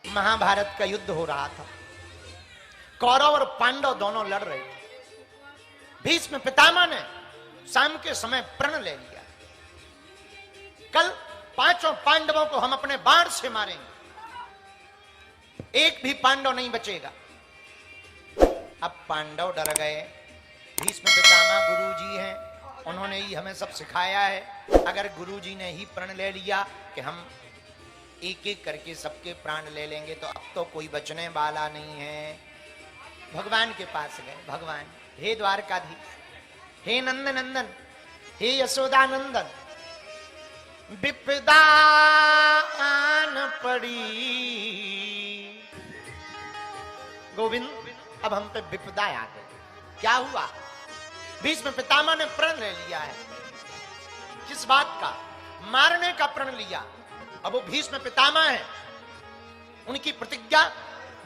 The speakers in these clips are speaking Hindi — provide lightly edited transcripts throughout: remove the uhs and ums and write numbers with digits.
महाभारत का युद्ध हो रहा था। कौरव और पांडव दोनों लड़ रहे थे। भीष्म पितामह ने शाम के समय प्रण ले लिया, कल पांचों पांडवों को हम अपने बाण से मारेंगे, एक भी पांडव नहीं बचेगा। अब पांडव डर गए। भीष्म पितामह गुरुजी हैं, उन्होंने ही हमें सब सिखाया है। अगर गुरुजी ने ही प्रण ले लिया कि हम एक एक करके सबके प्राण ले लेंगे तो अब तो कोई बचने वाला नहीं है। भगवान के पास गए। भगवान, हे द्वारकाधीश, हे नंद नंदन, हे यशोदानंदन, विपदा आन पड़ी। गोविंद, अब हम पे विपदा आ गई। क्या हुआ? भीष्म पितामह ने प्रण ले लिया है। किस बात का? मारने का प्रण लिया। अब वो भीष्म पितामह है, उनकी प्रतिज्ञा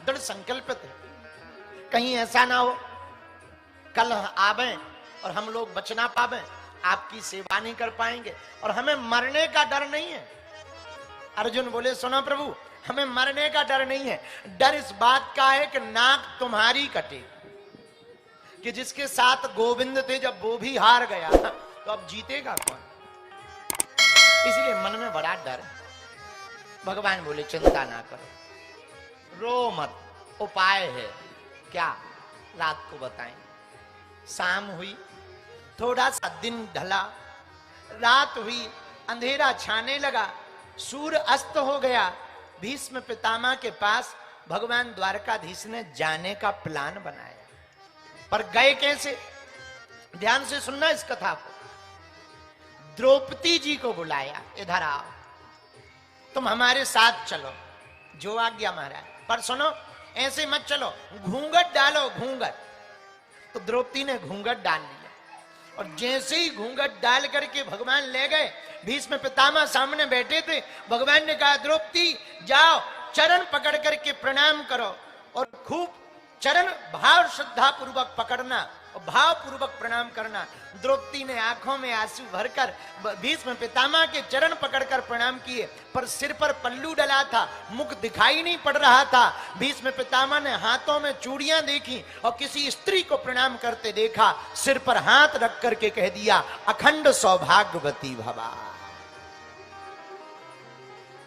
दृढ़ संकल्पित है। कहीं ऐसा ना हो कल आवे और हम लोग बच ना पावे, आपकी सेवा नहीं कर पाएंगे। और हमें मरने का डर नहीं है। अर्जुन बोले, सुनो प्रभु, हमें मरने का डर नहीं है। डर इस बात का है कि नाक तुम्हारी कटे, कि जिसके साथ गोविंद थे जब वो भी हार गया तो अब जीतेगा कौन? इसलिए मन में बड़ा डर है। भगवान बोले, चिंता ना करो, रो मत, उपाय है। क्या? रात को बताएं। शाम हुई, थोड़ा सा दिन ढला, रात हुई, अंधेरा छाने लगा, सूर्य अस्त हो गया। भीष्म पितामह के पास भगवान द्वारकाधीश ने जाने का प्लान बनाया, पर गए कैसे? ध्यान से सुनना इस कथा को। द्रौपदी जी को बुलाया, इधर आओ, तुम हमारे साथ चलो, जो आज्ञा महाराज। पर सुनो, ऐसे मत चलो, घूंघट डालो, घूंघट। तो द्रौपदी ने घूंघट डाल लिया, और जैसे ही घूंघट डाल करके भगवान ले गए, भीष्म पितामह सामने बैठे थे। भगवान ने कहा, द्रौपदी जाओ, चरण पकड़ करके प्रणाम करो, और खूब चरण भाव श्रद्धा पूर्वक पकड़ना और भाव पूर्वक प्रणाम करना। द्रौपदी ने आंखों में आंसू भरकर भीष्म पितामह के चरण पकड़कर प्रणाम किए, पर सिर पर पल्लू डला था, मुख दिखाई नहीं पड़ रहा था। भीष्म पितामह ने हाथों में चूड़ियां देखी और किसी स्त्री को प्रणाम करते देखा। सिर पर हाथ रख करके कह दिया, अखंड सौभाग्यवती भवा।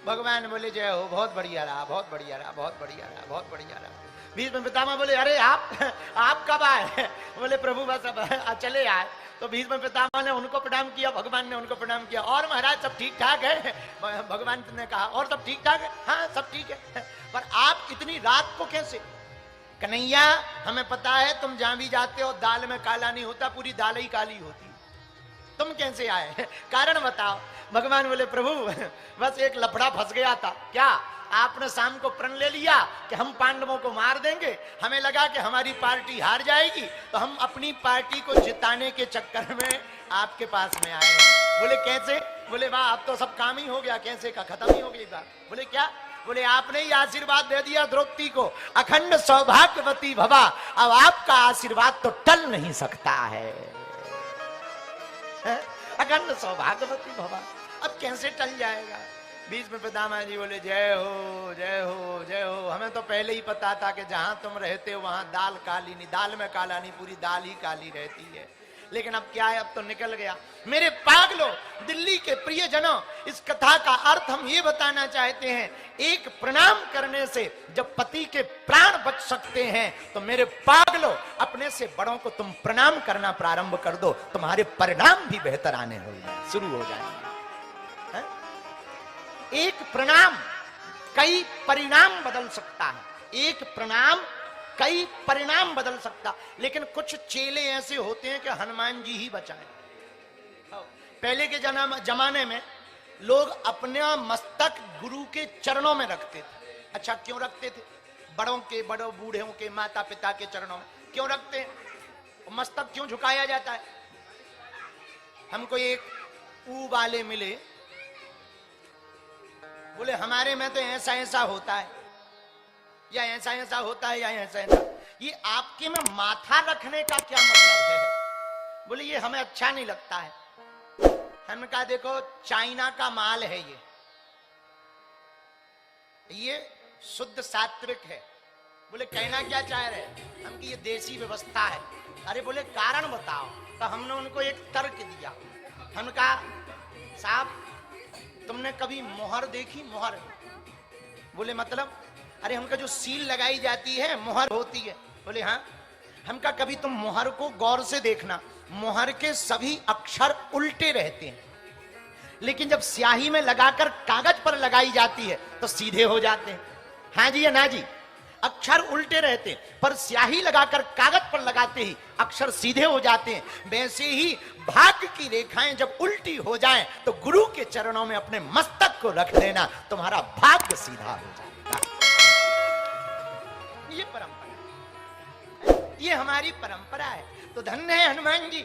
भगवान बोले, जय हो, बहुत बढ़िया रहा, बहुत बढ़िया रहा, बहुत बढ़िया रहा, बहुत बढ़िया रहा। भीष्म पितामह बोले, अरे आप कब आए? बोले, प्रभु बस अब चले आए। तो भीष्म पितामह ने उनको प्रणाम किया, भगवान ने उनको प्रणाम किया। और महाराज सब ठीक ठाक है? भगवान ने कहा, और सब ठीक ठाक है? हाँ सब ठीक है। पर आप इतनी रात को कैसे? कन्हैया, हमें पता है तुम जहां भी जाते हो दाल में काला नहीं होता, पूरी दाल ही काली होती। तुम कैसे आए? कारण बताओ। भगवान बोले, प्रभु बस एक लफड़ा फंस गया था। क्या? आपने शाम को प्रण ले लिया कि हम पांडवों को मार देंगे। हमें लगा कि हमारी पार्टी हार जाएगी, तो हम अपनी पार्टी को जिताने के चक्कर में आपके पास में आए। बोले, कैसे? बोले, वाह, अब तो सब काम ही हो गया, कैसे का खत्म ही हो गई बात। बोले, क्या? बोले, आपने ही आशीर्वाद दे दिया द्रौपदी को, अखंड सौभाग्यवती भवा। अब आपका आशीर्वाद तो टल नहीं सकता है, अखंड सौभाग्यवती भवा। अब कैसे टल जाएगा? भीष्म पितामह जी बोले, जय हो, जय हो, जय हो। हमें तो पहले ही पता था कि जहां तुम रहते हो वहां दाल काली नहीं, दाल में काला नहीं, पूरी दाल ही काली रहती है। लेकिन अब क्या है, अब तो निकल गया। मेरे पागलों, दिल्ली के प्रियजनों, इस कथा का अर्थ हम ये बताना चाहते हैं, एक प्रणाम करने से जब पति के प्राण बच सकते हैं, तो मेरे पागलों, अपने से बड़ों को तुम प्रणाम करना प्रारंभ कर दो, तुम्हारे परिणाम भी बेहतर आने शुरू हो जाएंगे। एक प्रणाम कई परिणाम बदल सकता है, एक प्रणाम कई परिणाम बदल सकता। लेकिन कुछ चेले ऐसे होते हैं कि हनुमान जी ही बचाए। पहले के जमाने में लोग अपना मस्तक गुरु के चरणों में रखते थे। अच्छा, क्यों रखते थे? बड़ों बूढ़ों के, माता पिता के चरणों में क्यों रखते हैं? मस्तक क्यों झुकाया जाता है? हमको एक ऊ वाले मिले, बोले, हमारे में तो ऐसा ऐसा होता है, या ऐसा ऐसा होता है, या ऐसा ऐसा। ये आपके में माथा रखने का क्या मतलब है? बोले, ये हमें अच्छा नहीं लगता है। हमने कहा, देखो, चाइना का माल है ये शुद्ध सात्विक है। बोले कहना क्या चाह रहे हम कि ये देसी व्यवस्था है। अरे बोले कारण बताओ। तो हमने उनको एक तर्क दिया। हमने कहा साहब तुमने कभी मोहर देखी? मोहर? बोले मतलब? अरे हमका जो सील लगाई जाती है मोहर होती है। बोले हाँ। हमका कभी तुम मोहर को गौर से देखना, मोहर के सभी अक्षर उल्टे रहते हैं, लेकिन जब स्याही में लगाकर कागज पर लगाई जाती है तो सीधे हो जाते हैं। हाँ जी या ना जी? अक्षर उल्टे रहते हैं पर स्याही लगाकर कागज पर लगाते ही अक्षर सीधे हो जाते हैं। वैसे ही भाग्य की रेखाएं जब उल्टी हो जाएं तो गुरु के चरणों में अपने मस्तक को रख देना, तुम्हारा भाग्य सीधा हो जाएगा। ये परंपरा, ये हमारी परंपरा है। तो धन्य है हनुमान जी।